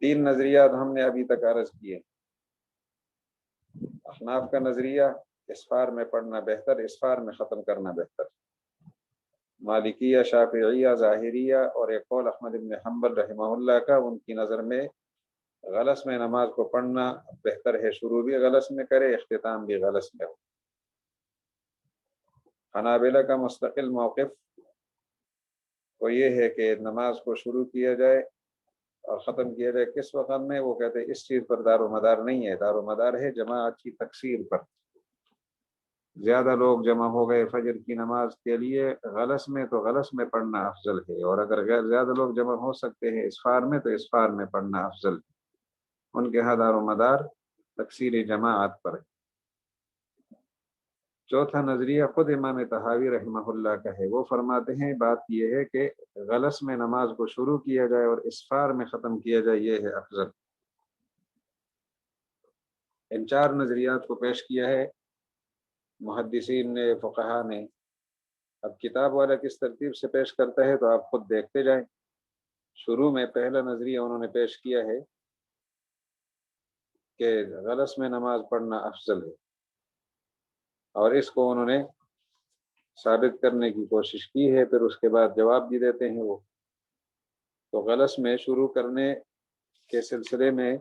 تین نظریات ہم نے ابھی تک عرض کیے۔ احناف کا نظریہ اسفار میں پڑھنا بہتر، اسفار میں ختم کرنا بہتر۔ مالکیہ، شافعیہ، ظاہریہ اور ایک قول احمد بن حنبل رحمہ اللہ کا، ان کی نظر میں غلس میں نماز کو پڑھنا بہتر ہے، شروع بھی غلس میں کرے، اختتام بھی غلس میں ہو۔ حنابلہ کا مستقل موقف وہ یہ ہے کہ نماز کو شروع کیا جائے اور ختم کیا جائے کس وقت میں، وہ کہتے ہیں اس چیز پر دار و مدار نہیں ہے، دار و مدار ہے جماعت کی تکثیر پر۔ زیادہ لوگ جمع ہو گئے فجر کی نماز کے لیے غلس میں تو غلس میں پڑھنا افضل ہے، اور اگر غیر زیادہ لوگ جمع ہو سکتے ہیں اسفار میں تو اسفار میں پڑھنا افضل ہے۔ ان کے ہاں دار و مدار تکثیر جماعت پر ہے۔ چوتھا نظریہ خود امام طحاوی رحمہ اللہ کا ہے، وہ فرماتے ہیں بات یہ ہے کہ غلس میں نماز کو شروع کیا جائے اور اسفار میں ختم کیا جائے، یہ ہے افضل۔ ان چار نظریات کو پیش کیا ہے محدثین نے، فقہا نے۔ اب کتاب والا کس ترتیب سے پیش کرتا ہے تو آپ خود دیکھتے جائیں۔ شروع میں پہلا نظریہ انہوں نے پیش کیا ہے کہ غلس میں نماز پڑھنا افضل ہے، اور اس کو انہوں نے ثابت کرنے کی کوشش کی ہے، پھر اس کے بعد جواب بھی دیتے ہیں وہ۔ تو غلس میں شروع کرنے کے سلسلے میں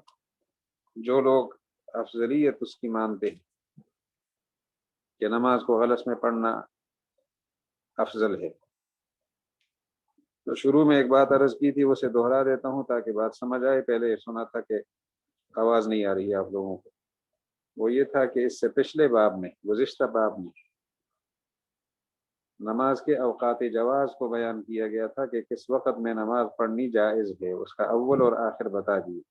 جو لوگ افضلیت اس کی مانتے ہیں کہ نماز کو غلس میں پڑھنا افضل ہے، تو شروع میں ایک بات عرض کی تھی، اسے دوہرا دیتا ہوں تاکہ بات سمجھ آئے۔ پہلے یہ سنا تھا کہ آواز نہیں آ رہی ہے آپ لوگوں کو، وہ یہ تھا کہ اس سے پچھلے باب میں، گزشتہ باب میں نماز کے اوقات جواز کو بیان کیا گیا تھا کہ کس وقت میں نماز پڑھنی جائز ہے، اس کا اول اور آخر بتا دیے۔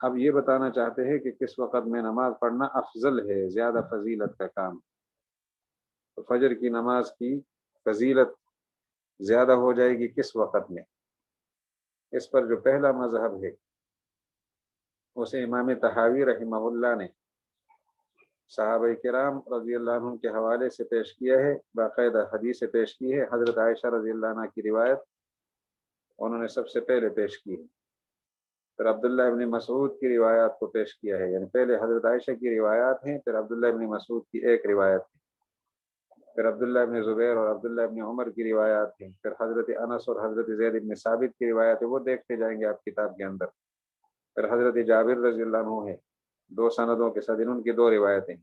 اب یہ بتانا چاہتے ہیں کہ کس وقت میں نماز پڑھنا افضل ہے، زیادہ فضیلت کا کام۔ تو فجر کی نماز کی فضیلت زیادہ ہو جائے گی کس وقت میں؟ اس پر جو پہلا مذہب ہے اسے امام طحاوی رحمہ اللہ نے صحابہ کرام رضی اللہ عنہ کے حوالے سے پیش کیا ہے، باقاعدہ حدیث سے پیش کی ہے۔ حضرت عائشہ رضی اللہ عنہ کی روایت انہوں نے سب سے پہلے پیش کی ہے، پھر عبداللہ ابن مسعود کی روایات کو پیش کیا ہے، یعنی پہلے حضرت عائشہ کی روایات ہیں، پھر عبداللہ ابن مسعود کی ایک روایت ہے، پھر عبداللہ ابن زبیر اور عبداللہ ابن عمر کی روایات ہیں، پھر حضرت انس اور حضرت زید ابن ثابت کی روایت ہے، وہ دیکھتے جائیں گے آپ کتاب کے اندر، پھر حضرت جابر رضی اللہ عنہ ہے، دو سندوں کے ساتھ ان کی دو روایتیں،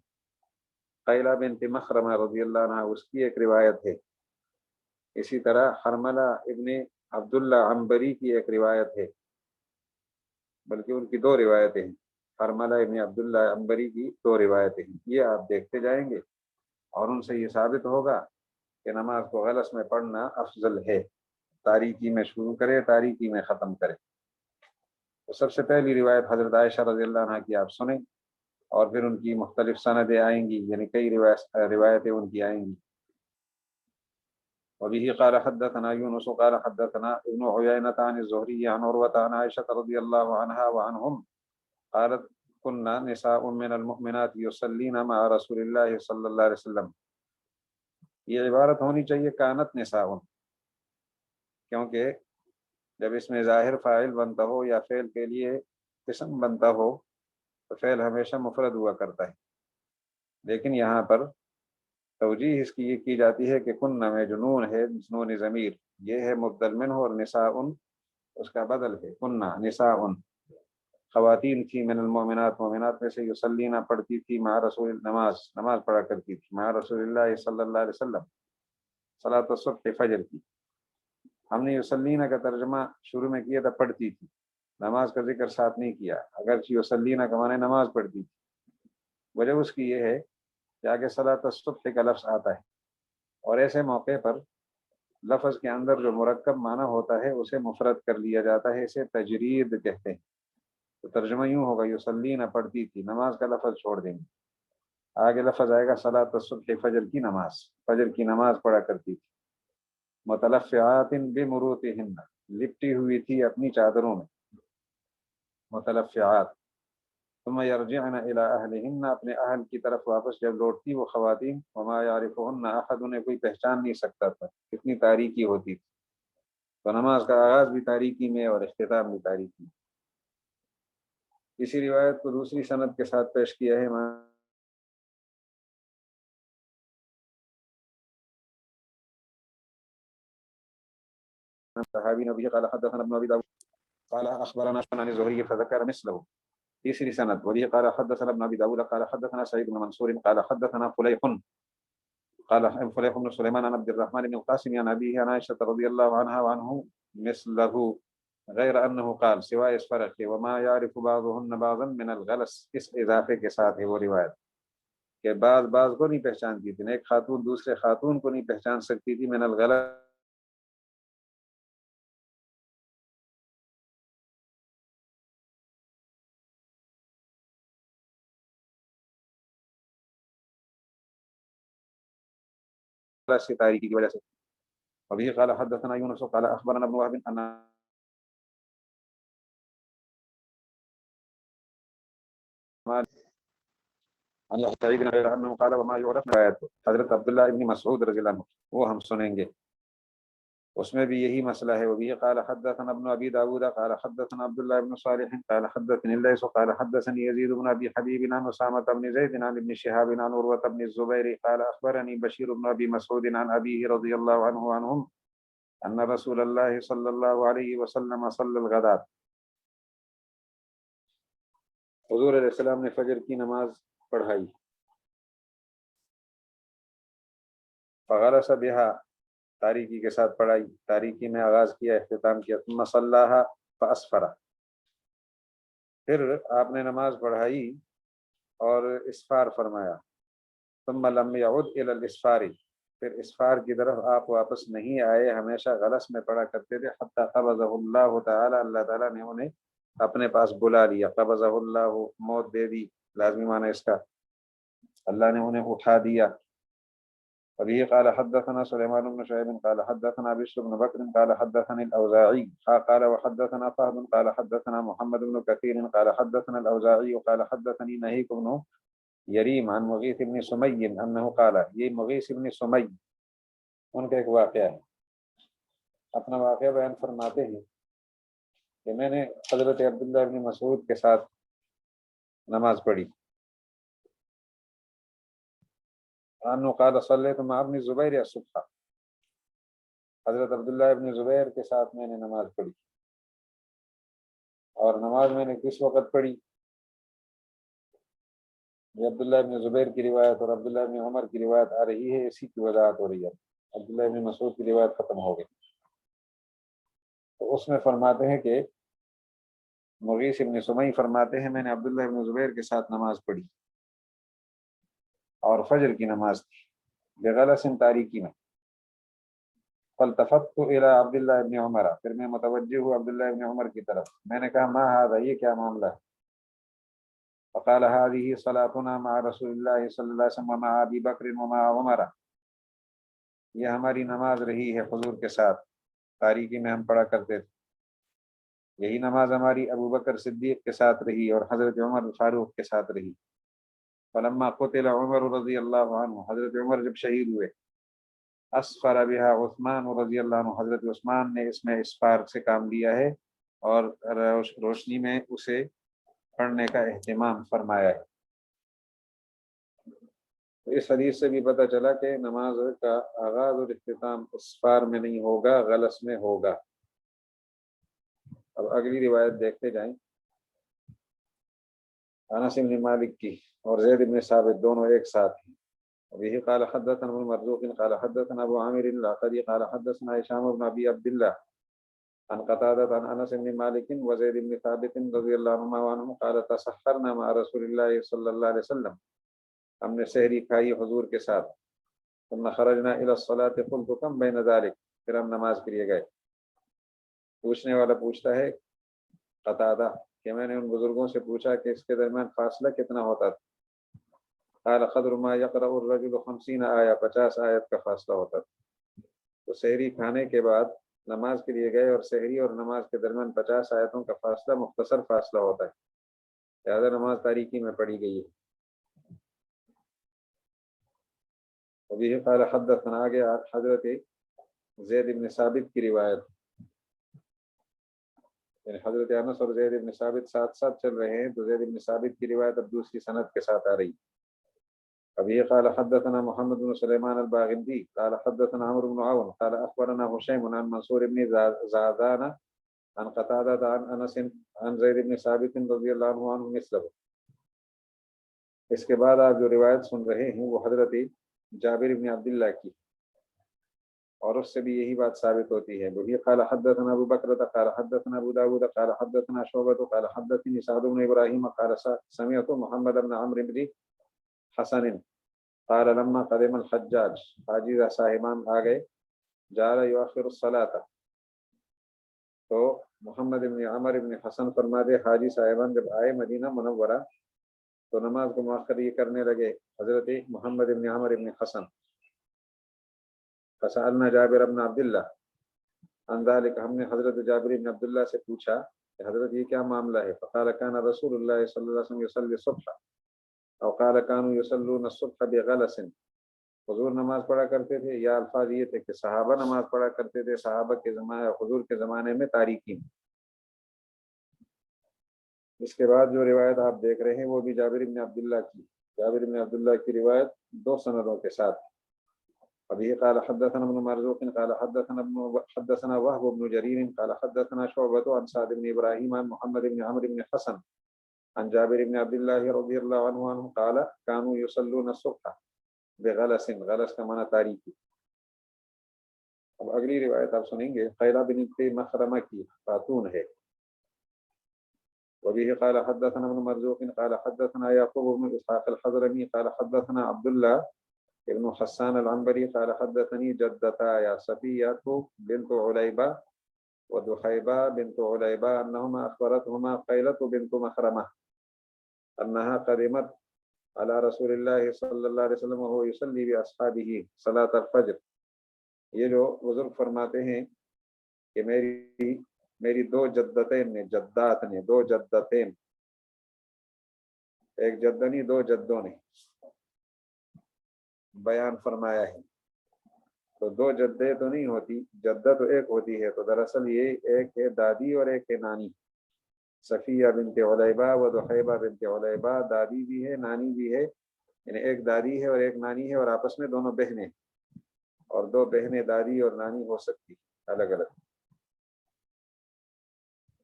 قیلہ بنت مخرمہ رضی اللہ عنہ اس کی ایک روایت ہے، اسی طرح حرملہ ابن عبداللہ عنبری کی ایک روایت ہے، بلکہ ان کی دو روایتیں ہیں، حرملہ ابن عبداللہ عنبری کی دو روایتیں ہیں، یہ آپ دیکھتے جائیں گے اور ان سے یہ ثابت ہوگا کہ نماز کو غلس میں پڑھنا افضل ہے، تاریکی میں شروع کرے، تاریکی میں ختم کرے۔ تو سب سے پہلی روایت حضرت عائشہ رضی اللہ عنہ کی آپ سنیں، اور پھر ان کی مختلف سندیں آئیں گی، یعنی کئی روایتیں ان کی آئیں گی۔ وبه قال حدثنا يونس قال حدثنا ابن عيينة عن الزهري عن عروة عن عائشة رضي الله عنها وعنهم قالت كنا نساء من المؤمنات يصلين مع رسول الله صلی اللہ علیہ وسلم۔ یہ عبارت ہونی چاہیے کانت نساء، کیونکہ جب اس میں ظاہر فاعل بنتا ہو یا فعل کے لیے اسم بنتا ہو تو فعل ہمیشہ مفرد ہوا کرتا ہے، لیکن یہاں پر توجیہ اس کی یہ کی جاتی ہے کہ کننا میں جو نون ہے، نون ضمیر، یہ ہے مبدل منہ، اور نساء اس کا بدل ہے، کننا نساء خواتین تھی، من المؤمنات مومنات میں سے، یصلینا پڑھتی تھی، مع رسول نماز پڑھا کرتی تھی، مع رسول اللہ صلی اللہ علیہ وسلم، صلاۃ الصبح فجر کی۔ ہم نے یصلینا کا ترجمہ شروع میں کیا تھا پڑھتی تھی، نماز کا ذکر ساتھ نہیں کیا، اگرچہ یصلینا کا معنی نماز پڑھتی تھی۔ وجہ اس کی یہ ہے کہ آگے صلاۃ الصبح کا لفظ آتا ہے، اور ایسے موقع پر لفظ کے اندر جو مرکب معنی ہوتا ہے اسے مفرد کر لیا جاتا ہے، اسے تجرید کہتے ہیں۔ تو ترجمہ یوں ہوگا یصلینا پڑھتی تھی، نماز کا لفظ چھوڑ دیں گے، آگے لفظ آئے گا صلاۃ الصبح فجر کی نماز، فجر کی نماز پڑھا کرتی تھی، متلفعات بمروطہن، لپٹی ہوئی تھی اپنی چادروں میں، متلفعات، ثم یرجعن الی اہلہن، اپنے اہل کی طرف واپس جب لوٹتی وہ خواتین، وما یعرفہن احد، انہیں کوئی پہچان نہیں سکتا تھا، کتنی تاریکی ہوتی تھی۔ تو نماز کا آغاز بھی تاریکی میں اور اختتام بھی تاریکی میں۔ اسی روایت کو دوسری سند کے ساتھ پیش کیا ہے صحابی نبی قال حدثنا ابن ابي داود قال اخبرنا عن الزهري فذكر مثله۔ تیسری سند وبه قال حدثنا ابن ابي داود قال حدثنا سعيد بن منصور قال حدثنا فليح قال فليح بن سليمان عن عبد الرحمن بن القاسم عن ابيه عن عائشه رضي الله عنها وعنه مثله غير انه قال سوائے اس فرق کے وما يعرف بعضهن بعضا من الغلس، اس اضافے کے ساتھ ہے وہ روایت کہ بعض کو نہیں پہچانتی تھی، ایک خاتون دوسرے خاتون کو نہیں پہچان سکتی تھی من الغلس کی تاریکی کی وجہ سے۔ ابھی قال حدثنا یونس قال اخبرنا ابن وهب ان قال وما يعرف حضرت عبداللہ ابن مسعود رضی اللہ عنہ وہ ہم سنیں گے، اس میں بھی یہی مسئلہ ہے۔ وبه قال حدثنا ابن ابي داود قال حدثنا عبد الله بن صالح قال حدثني الليث قال حدثني يزيد بن ابي حبيب عن اسامه بن زيد عن ابن شهاب عن عروه بن الزبير قال اخبرني بشير بن ابي مسعود عن ابيه رضي الله عنه وعنهم ان رسول الله صلى الله عليه وسلم صلى الغداة، حضور علیہ السلام نے فجر کی نماز پڑھائی، فغلس بها تاریکی کے ساتھ پڑھائی، تاریکی میں آغاز کیا اختتام کیا، ثم صلاها فاسفر، پھر آپ نے نماز پڑھائی اور اسفار فرمایا، ثم لم يعد الى الاسفار، پھر اسفار کی طرف آپ واپس نہیں آئے، ہمیشہ غلس میں پڑھا کرتے تھے، حتی قبضہ اللہ تعالی، اللہ تعالیٰ نے انہیں اپنے پاس بلا لیا، قبضہ اللہ موت دے دی، لازمی معنی اس کا اللہ نے انہیں اٹھا دیا۔ ابھی قال حدثنا سليمان بن شعيب قال حدثنا بشر بن بكر قال حدثني الأوزاعي قال وحدثنا فهد قال حدثنا محمد بن كثير قال حدثنا الأوزاعي قال حدثني نهيك بن يريم عن مغيث بن سمي انه قال، یہ مغیث بن سمی ان کا ایک واقعہ ہے، اپنا واقعہ بیان فرماتے ہیں کہ میں نے حضرت عبداللہ بن مسعود کے ساتھ نماز پڑھی، انه قال صلیت مع ابن زبیر الصبح، حضرت عبداللہ ابن زبیر کے ساتھ میں نے نماز پڑھی، اور نماز میں نے کس وقت پڑھی؟ یہ عبداللہ ابن زبیر کی روایت اور عبداللہ ابن عمر کی روایت آ رہی ہے، اسی کی وضاحت ہو رہی ہے، عبداللہ ابن مسعود کی روایت ختم ہو گئی، تو اس میں فرماتے ہیں کہ مغیث ابن سمی فرماتے ہیں میں نے عبداللہ ابن زبیر کے ساتھ نماز پڑھی اور فجر کی نماز تھی بغلس تاریکی میں، فالتفت الى عبداللہ ابن عمر، پھر میں متوجہ ہوا عبداللہ ابن عمر کی طرف، میں نے کہا ما هذا، یہ کیا معاملہ ہے؟ فقال هذه صلاتنا مع رسول الله صلی اللہ علیہ وسلم ومع ابی بکر ومع عمر، یہ ہماری نماز رہی ہے حضور کے ساتھ، تاریکی میں ہم پڑھا کرتے تھے، یہی نماز ہماری ابو بکر صدیق کے ساتھ رہی اور حضرت عمر فاروق کے ساتھ رہی۔ فلما قتل عمر رضی اللہ عنہ، حضرت عمر جب شہید ہوئے، اسفر بها عثمان رضی اللہ عنہ، حضرت عثمان نے اس میں اسفار سے کام لیا ہے اور روشنی میں اسے پڑھنے کا اہتمام فرمایا ہے۔ اس حدیث سے بھی پتہ چلا کہ نماز کا آغاز اور اختتام اسفار میں نہیں ہوگا، غلس میں ہوگا۔ اب اگلی روایت دیکھتے جائیں، انس بن مالک کی اور زید بن ثابت دونوں ایک ساتھ ہیں۔ وبه قال حدثنا ابن مرزوق قال حدثنا ابو عامر العقدي قال حدثنا هشام بن ابي عبد الله عن قتادة عن انس بن مالك وزيد بن ثابت رضي الله عنهما قال تسحرنا مع رسول الله صلى الله عليه وسلم، ہم نے سحری کھائی حضور کے ساتھ، ثم خرجنا الى الصلاة قلت كم بين ذلك، پھر ہم نماز کے لیے گئے۔ پوچھنے والا پوچھتا ہے قتادہ کہ میں نے ان بزرگوں سے پوچھا کہ اس کے درمیان فاصلہ کتنا ہوتا تھا، قال قدر ما يقرأ الرجل 50 آیہ، 50 آیت کا فاصلہ ہوتا تھا۔ تو سحری کھانے کے بعد نماز کے لیے گئے اور سحری اور نماز کے درمیان 50 آیتوں کا فاصلہ مختصر فاصلہ ہوتا ہے، لہذا نماز تاریکی میں پڑھی گئی ہے۔ ابھی قال حدثنا، آگے حضرت زید بن ثابت کی روایت، یعنی حضرت انس اور زید بن ثابت ساتھ ساتھ چل رہے ہیں تو زید بن ثابت کی روایت اب دوسری سند کے ساتھ آ رہی. ابھی قال حدثنا محمد بن سليمان الباغندي قال حدثنا عمرو بن عون قال اخبرنا هشيم عن منصور بن زادان عن قتادة عن انس عن زید بن ثابت رضی اللہ عنہ مثله. اس کے بعد آپ جو روایت سن رہے ہیں وہ حضرت جابر بن عبداللہ کی، اور اس سے بھی یہی بات ثابت ہوتی ہے. وہی قال حدثنا ابو بکر قال حدثنا ابو داود قال حدثنا شعبة قال حدثني سعد بن ابراہیم قال سمعت محمد بن عمرو بن حسن قال لما قدم الحجاج، حاجی صاحبان آ گئے، جعل یؤخر الصلاة، تو محمد بن عمر بن حسن فرماتے حاجی صاحبان جب آئے مدینہ منورہ تو نماز کو مؤخر یہ کرنے لگے. حضرت محمد بن عمر بن حسن فسألنا جابر بن عبداللہ عن ذلك، ہم نے حضرت جابر بن عبداللہ سے پوچھا کہ حضرت یہ کیا معاملہ ہے. فقال كان رسول اللہ صلی اللہ علیہ وسلم يصلي الصبح او قال كانوا يصلون الصبح بغلس، حضور نماز پڑھا کرتے تھے، یا الفاظ یہ تھے کہ صحابہ نماز پڑھا کرتے تھے صحابہ کے زمانے حضور کے زمانے میں تاریکی میں. اس کے بعد جو روایت آپ دیکھ رہے ہیں وہ بھی جابر بن عبداللہ کی، جابر بن عبداللہ کی روایت دو سندوں کے ساتھ. ابھی قال حدثنا ابن مرزوق قال حدثنا وهب بن جرير قال حدثنا شعبة عن سعد بن ابراہیم عن محمد بن عمرو بن حسن عن جابر بن عبداللہ رضی اللہ عنہ قال كانوا يصلون الصبح بغلس، غلس کا معنی تاریکی. اب اگلی روایت آپ سنیں گے قیلہ بنت مخرمہ کی، خاتون ہے. وبه قال حدثنا ابن مرزوق قال حدثنا يعقوب بن اسحاق الحضرمي قال حدثنا عبد الله ابن حسان العنبري قال حدثني جدتايا صفية بنت عليبة ودحيبة بنت عليبة انهما اخبرتهما قيلة بنت مخرمة انها قدمت على رسول الله صلى الله عليه وسلم وهو يصلي باصحابه صلاة الفجر. یہ جو بزرگ فرماتے ہیں کہ میری دو جدتین نے، جدات نے، دو جدتین، ایک جدنی دو جدوں نے بیان فرمایا ہے. تو دو جدیں تو نہیں ہوتی، جدہ تو ایک ہوتی ہے. تو دراصل یہ ایک ہے دادی اور ایک ہے نانی. صفیہ بنت علیبہ و دحیبہ بنت علیبہ، دادی بھی ہے نانی بھی ہے، یعنی ایک دادی ہے اور ایک نانی ہے، اور آپس میں دونوں بہنیں، اور دو بہنیں دادی اور نانی ہو سکتی الگ الگ.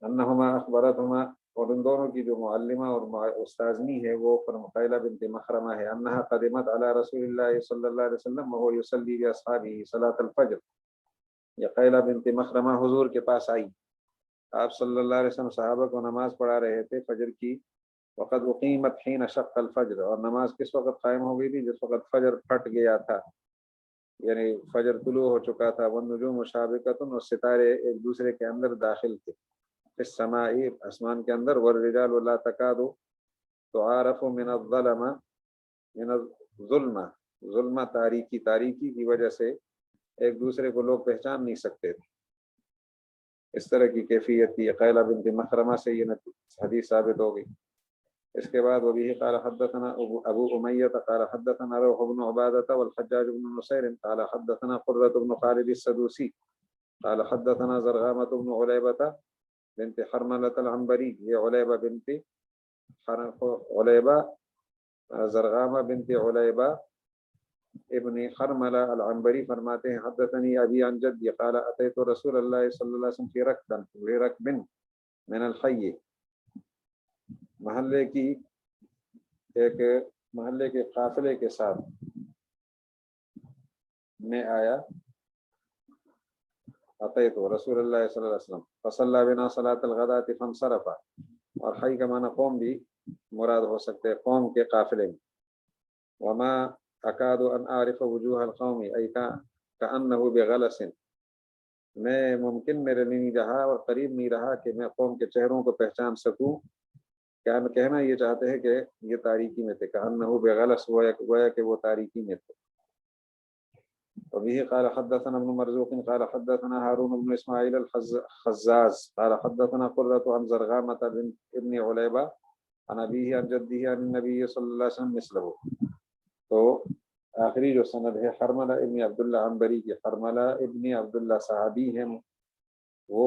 انہما اخبرتہما، اور ان دونوں کی جو معلمہ اور استاذنی ہے وہ قیلہ بنت مخرمہ ہے. انہا قدمت علی رسول اللہ صلی اللہ علیہ وسلم وهو یصلی باصحابہ صلاۃ الفجر. یہ قیلہ بنت مخرمہ حضور کے پاس آئی، آپ صلی اللہ علیہ وسلم صحابہ کو نماز پڑھا رہے تھے فجر کی. وقد اقیمت حین شق الفجر، اور نماز کس وقت قائم ہو گئی تھی؟ جس وقت فجر پھٹ گیا تھا، یعنی فجر طلوع ہو چکا تھا. والنجوم سابقۃ، اور ستارے ایک دوسرے کے اندر داخل تھے. السماء، آسمان کے اندر. والرجال لا تکاد تعارف من الظلم، من الظلم، ظلم تاریکی کی وجہ سے ایک دوسرے کو لوگ پہچان نہیں سکتے تھے. اس طرح کی کیفیت تھی. قیلہ بنت مخرمہ سے یہ حدیث ثابت ہو گئی. اس کے بعد وبه قال حدثنا ابو امیہ قال حدثنا روح بن عبادة والحجاج بن نصير قال حدثنا قرة بن خالد السدوسي قال حدثنا زرغامة بن عليبة بنت حرملة العنبري. یہ علیبہ زرغامہ بنت علیبہ ابن حرملہ العنبری فرماتے ہیں حدثنی ابی عن جدی قال اتیت رسول اللہ صلی اللہ علیہ وسلم فی رکب من الحی، محلے کے قافلے کے ساتھ میں آیا. اتیت رسول اللہ صلی اللہ علیہ وسلم فصلی بنا صلاۃ الغداۃ فانصرف، اور حی کا معنی قوم بھی مراد ہو سکتے ہیں، قوم کے قافلے میں. وما اکاد ان اعرف وجوہ القوم ای کانہ بغلس، میں ممکن میرے لیے نہیں رہا اور قریب نہیں رہا کہ میں قوم کے چہروں کو پہچان سکوں. کہنا یہ چاہتے ہیں کہ یہ تاریکی میں تھے، کانہ بغلس، گویا کہ وہ تاریکی میں تھے. وبه قال حدثنا ابن مرزوق قال حدثنا هارون بن اسماعيل الخزاز قال حدثنا قرة عن زرغامة ابن عليبة عن أبيه عن جده عن النبي صلى الله عليه وسلم مثله. تو آخری جو سند ہے حرملہ ابن عبداللہ عنبری کی، حرملہ ابن عبداللہ صحابی ہیں، وہ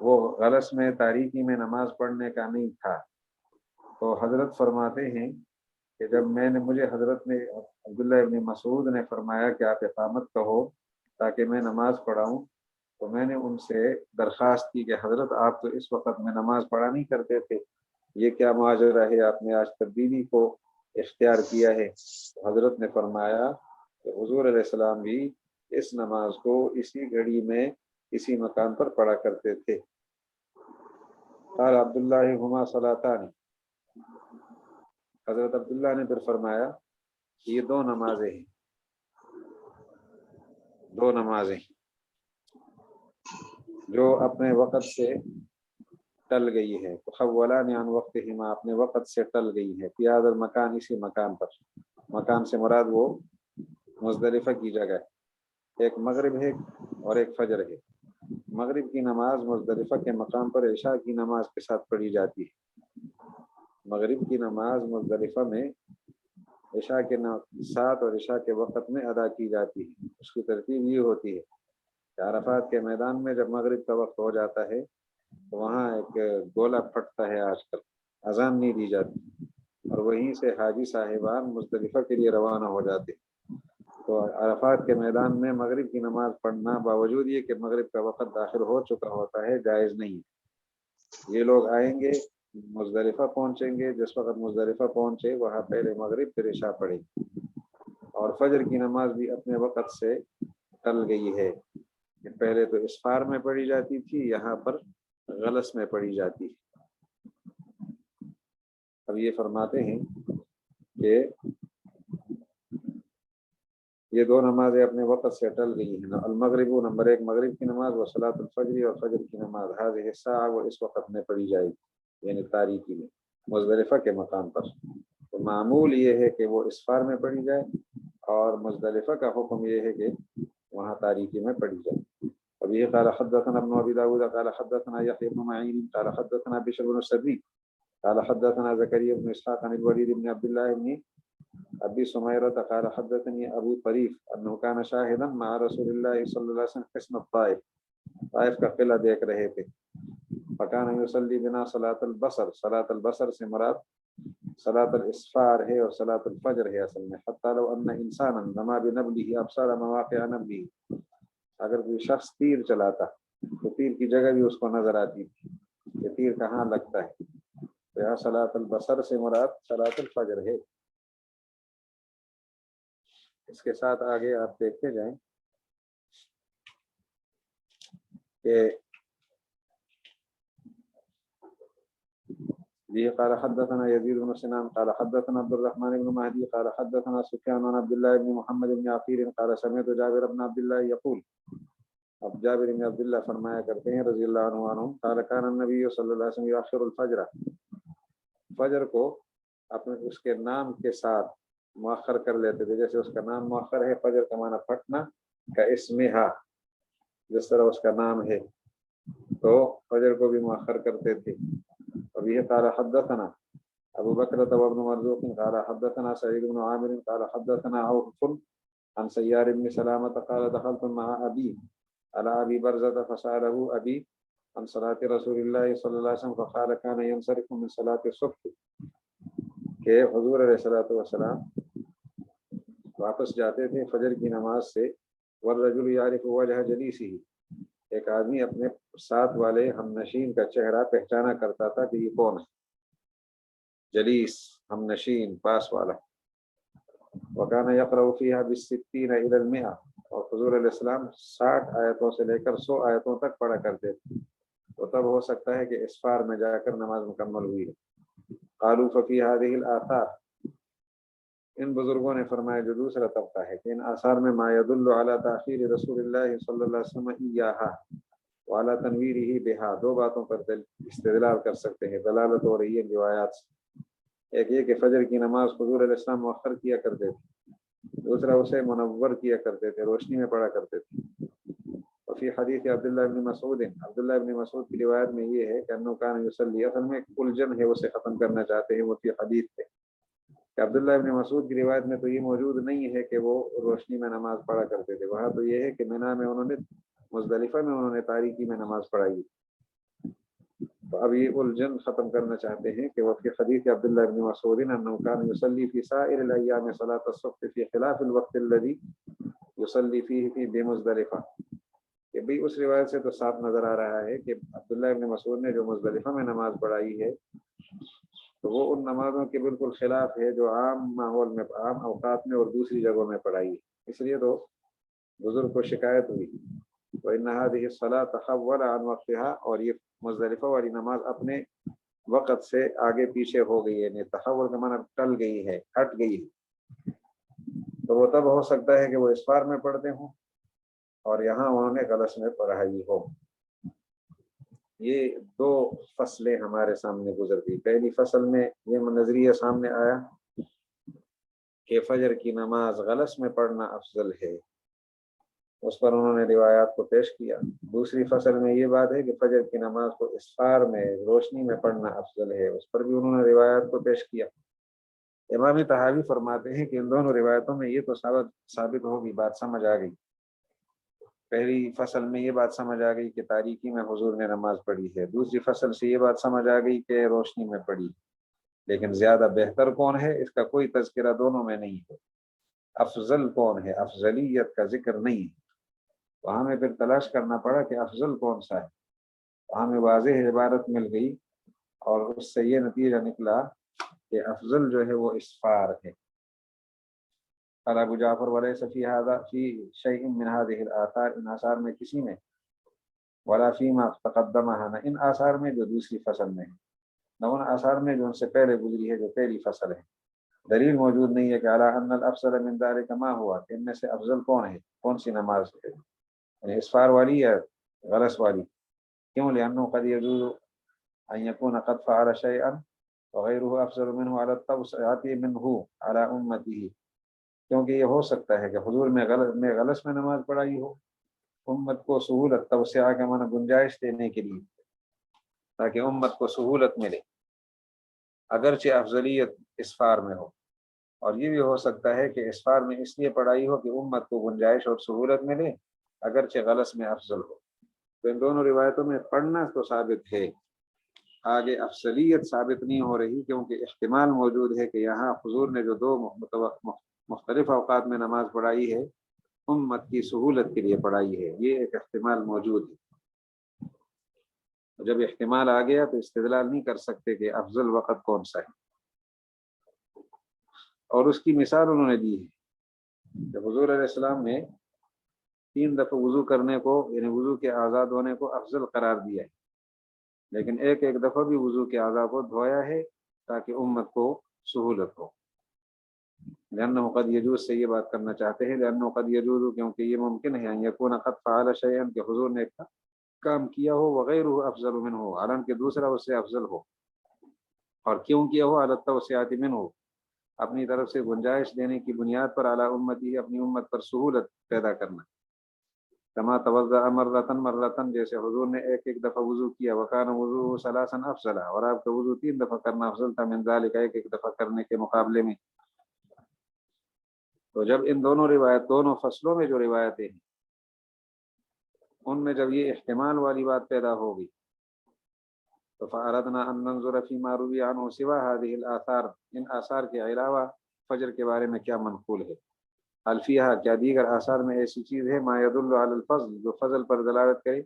وہ غلس میں تاریکی میں نماز پڑھنے کا نہیں تھا. تو حضرت فرماتے ہیں کہ جب مجھے حضرت نے عبداللہ ابن مسعود نے فرمایا کہ آپ اقامت کہو تاکہ میں نماز پڑھاؤں، تو میں نے ان سے درخواست کی کہ حضرت آپ تو اس وقت میں نماز پڑھا نہیں کرتے تھے، یہ کیا ماجرا ہے، آپ نے آج تبدیلی کو اختیار کیا ہے؟ تو حضرت نے فرمایا کہ حضور علیہ السلام بھی اس نماز کو اسی گھڑی میں اسی مقام پر پڑھا کرتے تھے. قال عبداللہ ہما صلاتان، حضرت عبداللہ نے پھر فرمایا یہ دو نمازیں جو اپنے وقت سے ٹل گئی ہے، خولان عن وقتہما، اپنے وقت سے ٹل گئی ہے، فی ھذا المکان، اسی مکان پر. مکان سے مراد وہ مزدلفہ کی جگہ ہے، ایک مغرب ہے اور ایک فجر ہے. مغرب کی نماز مزدلفہ کے مقام پر عشاء کی نماز کے ساتھ پڑھی جاتی ہے. مغرب کی نماز مزدلفہ میں عشاء کے ساتھ اور عشاء کے وقت میں ادا کی جاتی ہے. اس کی ترتیب یہ ہوتی ہے کہ عرفات کے میدان میں جب مغرب کا وقت ہو جاتا ہے تو وہاں ایک گولا پھٹتا ہے، آج کل اذان نہیں دی جاتی، اور وہیں سے حاجی صاحبان مزدلفہ کے لیے روانہ ہو جاتے. تو عرفات کے میدان میں مغرب کی نماز پڑھنا باوجود یہ کہ مغرب کا وقت داخل ہو چکا ہوتا ہے جائز نہیں. یہ لوگ آئیں گے، مزدلفہ پہنچیں گے، جس وقت مزدلفہ پہنچے وہاں پہلے مغرب پھر عشاء پڑھیں. اور فجر کی نماز بھی اپنے وقت سے ٹل گئی ہے، پہلے تو اسفار میں پڑھی جاتی تھی، یہاں پر غلس میں پڑھی جاتی ہے. اب یہ فرماتے ہیں کہ یہ دو نمازیں اپنے وقت سے ٹل گئی ہیں. المغرب نمبر 1 مغرب کی نماز، و صلاۃ الفجر، اور فجر کی نماز، هذه الساعة، وہ اس وقت میں پڑھی جائے گی، یعنی تاریکی میں مزدلفہ کے مقام پر. تو معمول یہ ہے کہ وہ اسفار میں پڑھی جائے، اور مزدلفہ کا حکم یہ ہے کہ وہاں تاریکی میں پڑھی جائے. ابھی قال حدثنا ابن ابي داود قال حدثنا يحيى بن معين قال حدثنا بشر بن السبي قال حدثنا زكريا بن اسحاق عن الوليد بن عبد الله بن ابی سمیرہ قال حدثني ابو طریف انه كان شاهدا مع رسول الله صلی اللہ علیہ وسلم حصن الطائف، طائف کا قلعہ دیکھ رہے تھے. فكان يصلي بنا صلاة البصر، صلاة البصر سے مراد صلاة الاسفار ہے اور صلاة الفجر ہے اصل میں. حتى لو ان انسانا رمى بنبله ابصر مواقع نبله، اگر کوئی شخص تیر چلاتا تو تیر کی جگہ بھی اس کو نظر آتی تھی کہ تیر کہاں لگتا ہے. تو یہاں صلاة البصر سے مراد صلاة الفجر ہے. اس کے ساتھ آگے آپ دیکھتے جائیں کہ یہ قال حدثنا يزيد بن سنان قال حدثنا عبد الرحمن بن مهدي قال حدثنا سفيان عن عبد الله بن محمد بن عقيل قال سمعت جابر بن عبد الله يقول، اب جابر بن عبد اللہ فرمایا کرتے ہیں رضی اللہ عنہ، قال كان النبي صلی اللہ علیہ وسلم يؤخر الفجر، فجر کو اپنے اس کے نام کے ساتھ مؤخر کر لیتے تھے. جیسے اس کا نام مؤخر ہے، فجر کا معنی پھٹنا، کا اسمہا، جس طرح اس کا نام ہے، تو فجر کو بھی مؤخر کرتے تھے. ابھی قال حدثنا ابو بکر وابن مرزوق قال حدثنا سعید بن عامر قال حدثنا عوف عن سیار بن سلامة قال دخلت مع ابي على ابي برزة فسأله ابي عن صلاة رسول الله صلی اللہ علیہ وسلم فقال كان ينصرف من صلاة الصبح، کہ حضور علیہ الصلوۃ والسلام واپس جاتے تھے فجر کی نماز سے. والرجل يعرف وجه جليسه، ایک آدمی اپنے ساتھ والے ہم نشین کا چہرہ پہچانا کرتا تھا کہ یہ کون ہے. جلیس، ہم نشین، پاس والا. وكان يقرأ فيها بالستين إلى المئة، اور حضور علیہ السلام 60 آیتوں سے لے کر 100 آیتوں تک پڑھا کرتے تھے. تو تب ہو سکتا ہے کہ اسفار میں جا کر نماز مکمل ہوئی ہے. قالوا ففي هذه الآثار، ان بزرگوں نے فرمایا جو دوسرا طبقہ ہے کہ ان آثار میں ما يدل على تاخیر رسول اللہ صلی اللہ علیہ وسلم ایاها وعلى تنویرہ بها، دو باتوں پر استدلال کر سکتے ہیں، دلالت ہو رہی ہے روایات سے. ایک یہ کہ فجر کی نماز حضور علیہ السلام مؤخر کیا کرتے تھے، دوسرا اسے منور کیا کرتے تھے، روشنی میں پڑھا کرتے تھے. وفی حدیث عبداللہ ابن مسعود، عبداللہ ابن مسعود کی روایت میں یہ ہے کہ انه كان يصلي، اصل میں الجھن ہے، اسے ختم کرنا چاہتے ہیں وہ فی حدیث سے کہ عبداللہ ابن مسعود کی روایت میں تو یہ موجود نہیں ہے کہ وہ روشنی میں نماز پڑھا کرتے تھے. وہاں تو یہ ہے کہ منا میں انہوں نے، مزدلفہ میں انہوں نے تاریکی میں نماز پڑھائی. اب یہ الجھن ختم کرنا چاہتے ہیں کہ وفی حدیث عبداللہ بن مسعود انه كان يصلي في سائر الايام صلاة الصبح في خلاف الوقت الذي يصلي فيه في بمزدلفہ، کہ بھئی اس روایت سے تو صاف نظر آ رہا ہے کہ عبداللہ ابن مسعود نے جو مزدلفہ میں نماز پڑھائی ہے تو وہ ان نمازوں کے بالکل خلاف ہے جو عام ماحول میں، عام اوقات میں اور دوسری جگہوں میں پڑھائی ہے۔ اس لیے تو بزرگ کو شکایت ہوئی، وَإِنَّ هَذِهِ الصَّلَاةَ تَحَوَّلَ عَنْ وَقْتِهَا، اور یہ مزدلفہ والی نماز اپنے وقت سے آگے پیچھے ہو گئی ہے، یعنی تحول کا معنی ٹل گئی ہے، ہٹ گئی ہے۔ تو وہ تب ہو سکتا ہے کہ وہ اسفار میں پڑھتے ہوں اور یہاں انہوں نے غلط میں پڑھائی ہو۔ یہ دو فصلیں ہمارے سامنے گزرتی۔ پہلی فصل میں یہ نظریہ سامنے آیا کہ فجر کی نماز غلط میں پڑھنا افضل ہے، اس پر انہوں نے روایات کو پیش کیا۔ دوسری فصل میں یہ بات ہے کہ فجر کی نماز کو اسفار میں، روشنی میں پڑھنا افضل ہے، اس پر بھی انہوں نے روایات کو پیش کیا۔ امام طحاوی فرماتے ہیں کہ ان دونوں روایتوں میں یہ تو ثابت ہوگی، بات سمجھ آ گئی۔ پہلی فصل میں یہ بات سمجھ آ گئی کہ تاریکی میں حضور نے نماز پڑھی ہے، دوسری فصل سے یہ بات سمجھ آ گئی کہ روشنی میں پڑھی، لیکن زیادہ بہتر کون ہے اس کا کوئی تذکرہ دونوں میں نہیں ہے۔ افضل کون ہے، افضلیت کا ذکر نہیں ہے، تو ہمیں پھر تلاش کرنا پڑا کہ افضل کون سا ہے۔ ہمیں واضح عبارت مل گئی اور اس سے یہ نتیجہ نکلا کہ افضل جو ہے وہ اسفار ہے۔ قال ابو جعفر وليس في هذا في شيء من هذه الآثار، ان آثار میں کسی میں، ولا فيما تقدمها، نہ ان آثار میں جو دوسری فصل میں ہے، نہ ان آثار میں جو ان سے پہلے گزری ہے جو پہلی فصل ہے، دلیل موجود نہیں ہے کہ علی ان الافضل من ذلك ما ہوا، کہ ان میں سے افضل کون ہے، کون سی نماز ہے، یعنی اسفار والی یا غلس والی۔ کیوں؟ لأنه قد يجوز ان يكون قد فعل شيئا وغيره افضل منه على التوسعة منه على امته، کیونکہ یہ ہو سکتا ہے کہ حضور میں غلط میں نماز پڑھائی ہو امت کو سہولت، توسعہ کا معنی گنجائش دینے کے لیے، تاکہ امت کو سہولت ملے، اگرچہ افضلیت اسفار میں ہو۔ اور یہ بھی ہو سکتا ہے کہ اسفار میں اس لیے پڑھائی ہو کہ امت کو گنجائش اور سہولت ملے، اگرچہ غلط میں افضل ہو۔ تو ان دونوں روایتوں میں پڑھنا تو ثابت ہے، آگے افضلیت ثابت نہیں ہو رہی، کیونکہ احتمال موجود ہے کہ یہاں حضور نے جو دو مختلف اوقات میں نماز پڑھائی ہے امت کی سہولت کے لیے پڑھائی ہے، یہ ایک احتمال موجود ہے۔ جب احتمال آ گیا تو استدلال نہیں کر سکتے کہ افضل وقت کون سا ہے۔ اور اس کی مثال انہوں نے دی ہے کہ حضور علیہ السلام نے 3 دفعہ وضو کرنے کو، یعنی وضو کے آزاد ہونے کو افضل قرار دیا ہے، لیکن ایک دفعہ بھی وضو کے اعضاء کو دھویا ہے تاکہ امت کو سہولت ہو۔ لأنه قد يجوز سے یہ بات کرنا چاہتے ہیں، لأنه قد يجوز کیونکہ یہ ممکن ہے ان يكون قد فعل شيئا کہ حضور نے کام کیا ہو، وغيره افضل منه حالانکہ دوسرا اس سے افضل ہو، اور کیوں کیا ہو، على التوسعة منه اپنی طرف سے گنجائش دینے کی بنیاد پر، على امتی اپنی امت پر سہولت پیدا کرنا۔ کما توضأ مرتن جیسے حضور نے ایک دفعہ وضو کیا، وکان وضوء ثلاثا افضل، اور آپ کا وضو 3 دفعہ کرنا افضل تھا، من ذلك ایک دفعہ کرنے کے مقابلے میں۔ تو جب ان دونوں فصلوں میں جو روایتیں ہیں ان میں جب یہ احتمال والی بات پیدا ہوگی تو فأردنا ان ننظر فيما روي عنه سوى هذه الآثار، ان آثار کے علاوہ فجر کے بارے میں کیا منقول ہے، هل فيها کیا دیگر آثار میں ایسی چیز ہے، ما يدل على الفضل جو فضل پر دلالت کرے،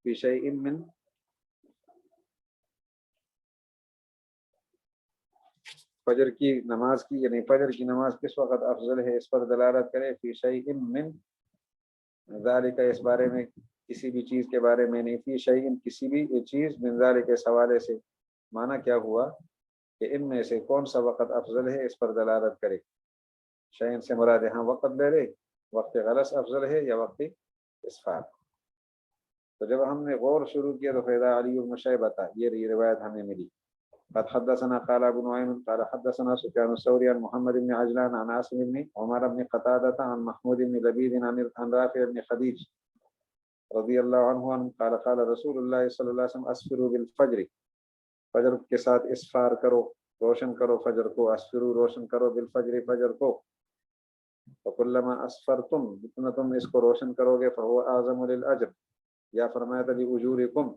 في شيء من فجر کی نماز کی، یعنی فجر کی نماز کس وقت افضل ہے اس پر دلالت کرے، فی شیء من ذالک اس بارے میں، کسی بھی چیز کے بارے میں نہیں، فی شیء کسی بھی چیز، من ذالک اس حوالے سے، معنی کیا ہوا کہ ان میں سے کون سا وقت افضل ہے اس پر دلالت کرے۔ شیء سے مراد یہاں وقت لے لے، وقت غلط افضل ہے یا وقت اسفار۔ تو جب ہم نے غور شروع کیا تو فیضا علی بن شیبہ، یہ روایت ہمیں ملی۔ قد حدثنا قال ابو نعيم قال حدثنا سفيان الثوري عن محمد بن عجلان عن عاصم بن عمر بن قتادة عن محمود بن لبيد عن رافع بن خديج رضي الله عنه قال قال رسول الله صلى الله عليه وسلم اسفروا بالفجر، فجر کے ساتھ اسفار کرو، روشن کرو فجر کو، اسفروا روشن کرو، بالفجر فجر کو، فكلما اسفرتم جتنا تم اس کو روشن کرو گے، فهو اعظم للاجر، یا فرمایا تھا لاجورکم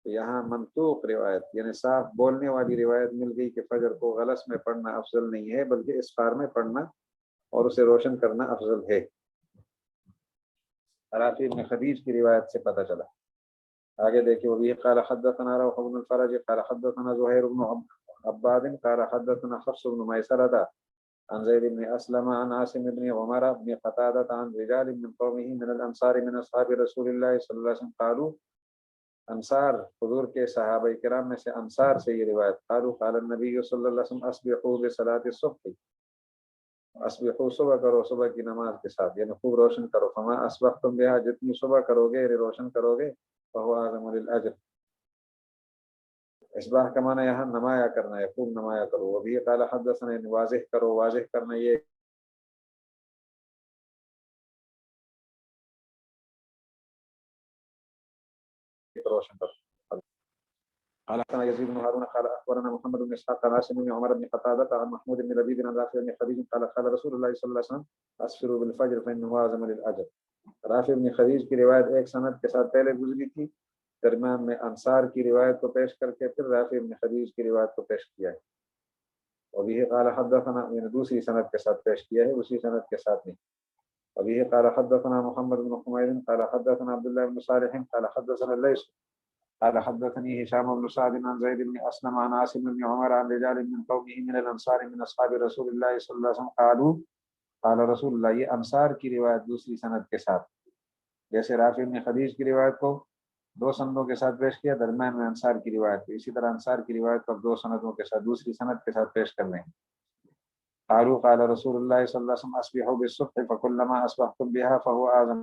تو یہاں منطوق روایت یعنی صاف بولنے والی روایت مل گئی کہ فجر کو غلس میں پڑھنا افضل نہیں ہے بلکہ اسفار میں پڑھنا اور اسے روشن کرنا افضل ہے۔ رافع بن خدیج کی روایت سے پتہ چلا۔ آگے دیکھیں، وبه قال حدثنا روح بن الفرج قال حدثنا زهير بن عباد قال حدثنا حفص بن ميسرة عن زيد بن أسلم عن عاصم بن عمر بن قتادة عن رجال من قومه من الأنصار من أصحاب رسول الله صلى الله عليه وسلم قالوا، انصار حضور کے صحابہ کرام میں سے انصار سے یہ روایت، قالوا قال النبي صلی اللہ علیہ وسلم اصبحوا بصلاة الصبح، اصبحوا صبح کرو صبح کی نماز کے ساتھ، یعنی خوب روشن کرو، فما اصبحتم بها، جتنی صبح کرو گے یعنی روشن کرو گے، فهو اعظم للاجر، اصباح کا معنی یہاں نمایا کرنا ہے، خوب نمایا کرو۔ وبھی قال حدثنا، یعنی واضح کرو، واضح کرنا یہ روشن کرو۔ قال حدثنا يزيد بن هارون قال اخبرنا محمد بن اسحاق عن عاصم بن عمر بن قتادة عن محمود بن لبيد عن رافع بن خديج قال قال رسول الله صلى الله عليه وسلم اسفروا بالفجر فانه اعظم للاجر۔ رافع بن خدیج کی روایت ایک سند کے ساتھ پہلے گزری تھی، درمیان میں انصار کی روایت کو پیش کر کے پھر رافع بن خدیج کی روایت کو پیش کیا ہے۔ وبه قال حدثنا، یعنی دوسری سند کے ساتھ پیش کیا ہے، اسی سند کے ساتھ نہیں۔ وبه قال حدثنا محمد بن حميد قال حدثنا عبد الله بن صالح قال حدثنا الليث قال حدثني هشام بن سعد عن زيد بن أسلم عن عاصم بن عمر عن رجال من قومه من الأنصار من أصحاب رسول الله صلى الله عليه وسلم قالوا قال رسول الله، یہ انصار کی روایت دوسری سند کے ساتھ، جیسے رافع بن خدیج کی روایت کو دو سندوں کے ساتھ پیش کیا، درمیان میں انصار کی روایت کو، اسی طرح انصار کی روایت کو دو سندوں کے ساتھ دوسری سند کے ساتھ پیش کر لیں۔ قالوا قال رسول الله صلى الله عليه وسلم اصبحوا بالصبح فكلما اصبحتم بها فهو اعظم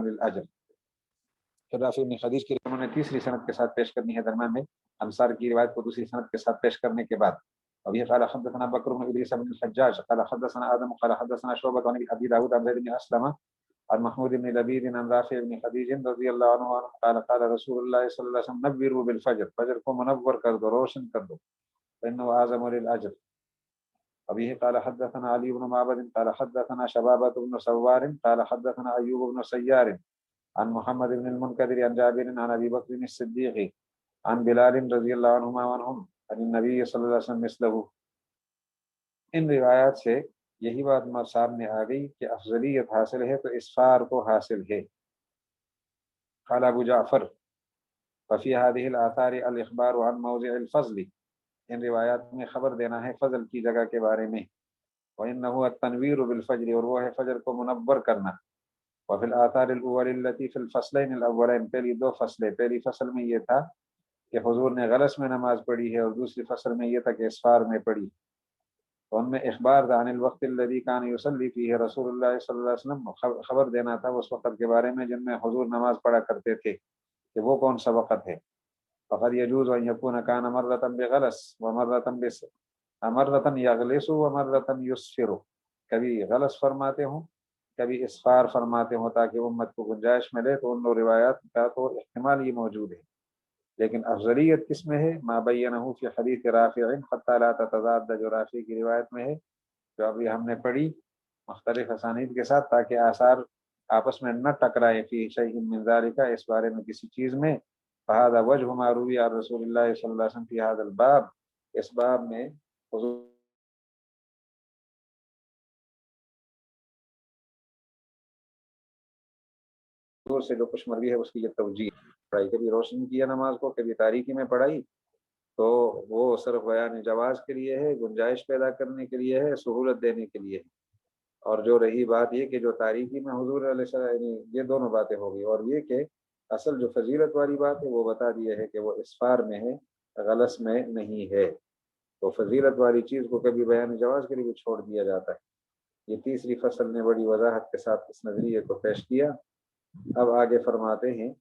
للاجر۔ پھر رافع بن خدیج کی روایت نے تیسری سند کے ساتھ پیش کرنی ہے، درمیان میں انصار کی روایت کو دوسری سند کے ساتھ پیش کرنے کے بعد۔ ابھی قال حدثنا بکر بن ادریس بن الحجاج قال حدثنا آدم قال حدثنا شعبة عن ابي داود عن زيد بن اسلم عن محمود بن لبيد عن رافع بن خدیج رضی اللہ عنہ قال قال رسول اللہ صلی اللہ علیہ وسلم نبروا بالفجر، فجر کو منور کر دو، روشن کر دو، فإنه اعظم للاجر۔ ابھی قال حدثنا علي بن معبد قال حدثنا شبابة بن سوار قال حدثنا ايوب بن سيار عن محمد بن المنكدر عن جابر عن ابي بكر الصديق عن بلال رضی اللہ عنہما وعنہم عن النبي صلی اللہ علیہ وسلم مثله۔ ان روایات سے یہی بات سامنے آ گئی کہ افضلیت حاصل ہے تو اسفار کو حاصل ہے۔ قال ابو جعفر ففي هذه الآثار الاخبار عن موضع الفضل، ان روایات میں خبر دینا ہے فضل کی جگہ کے بارے میں، وانه التنویر بالفجر، اور وہ ہے فجر کو منور کرنا، وفي الآثار الاول التي في الفصلين الاولين، پہلی دو فصلیں، پہلی فصل میں یہ تھا کہ حضور نے غلس میں نماز پڑھی ہے، اور دوسری فصل میں یہ تھا کہ اسفار میں پڑھی، تو ان میں اخبار تھا عن الوقت الذي كان يصلي فيه رسول اللہ صلی اللہ علیہ وسلم، خبر دینا تھا اس وقت کے بارے میں جن میں حضور نماز پڑھا کرتے تھے کہ وہ کون سا وقت ہے۔ فقد يجوز ان يكون كان مرة بغلس مرة يغلس ومرة يسفر، کبھی غلس فرماتے ہوں کبھی اسفار فرماتے ہوں، تاکہ امت کو گنجائش ملے، تو ان روایات کا تو احتمال یہ موجود ہے، لیکن افضلیت کس میں ہے؟ ما بینہ فی حدیث رافع حتی لا تتضاد، جو رافع کی روایت میں ہے جو ابھی ہم نے پڑھی مختلف اسانید کے ساتھ، تاکہ آثار آپس میں نہ ٹکرائے، فی شیء من ذالک، اس بارے میں کسی چیز میں، فہذا وجہ ما روی عن رسول اللہ صلی اللہ علیہ وسلم فی ھذا الباب، اس باب میں حضور سے جو کچھ مروی ہے اس کی یہ توجیہ پڑھائی، کبھی روشن کیا نماز کو، کبھی تاریکی میں پڑھائی، تو وہ صرف بیان جواز کے لیے ہے، گنجائش پیدا کرنے کے لیے ہے، سہولت دینے کے لیے ہے۔ اور جو رہی بات یہ کہ جو تاریکی میں حضور علیہ السلام، یہ دونوں باتیں ہو گئی، اور یہ کہ اصل جو فضیلت والی بات ہے وہ بتا دی ہے کہ وہ اسفار میں ہے، غلس میں نہیں ہے، تو فضیلت والی چیز کو کبھی بیان جواز کے لیے چھوڑ دیا جاتا ہے۔ یہ تیسری فصل نے بڑی وضاحت کے ساتھ اس نظریے کو پیش کیا۔ اب آگے فرماتے ہیں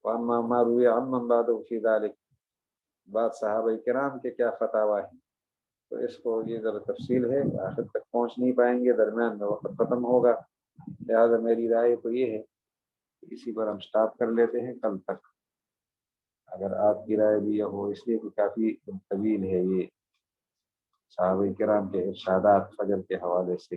وَأَمَّا مَا رُوِيَ عَمَّنْ بَعْدَهُ فِي ذَلِكَ، بعد صحابہ کرام کے کیا فتاوی ہیں، تو اس کو یہ ذرا تفصیل ہے، آخر تک پہنچ نہیں پائیں گے، درمیان میں وقت ختم ہوگا، لہٰذا میری رائے تو یہ ہے کہ اسی پر ہم سٹاپ کر لیتے ہیں کل تک، اگر آپ کی رائے بھی ہو، اس لیے کہ کافی طویل ہے یہ صحابہ کرام کے ارشادات فجر کے حوالے سے۔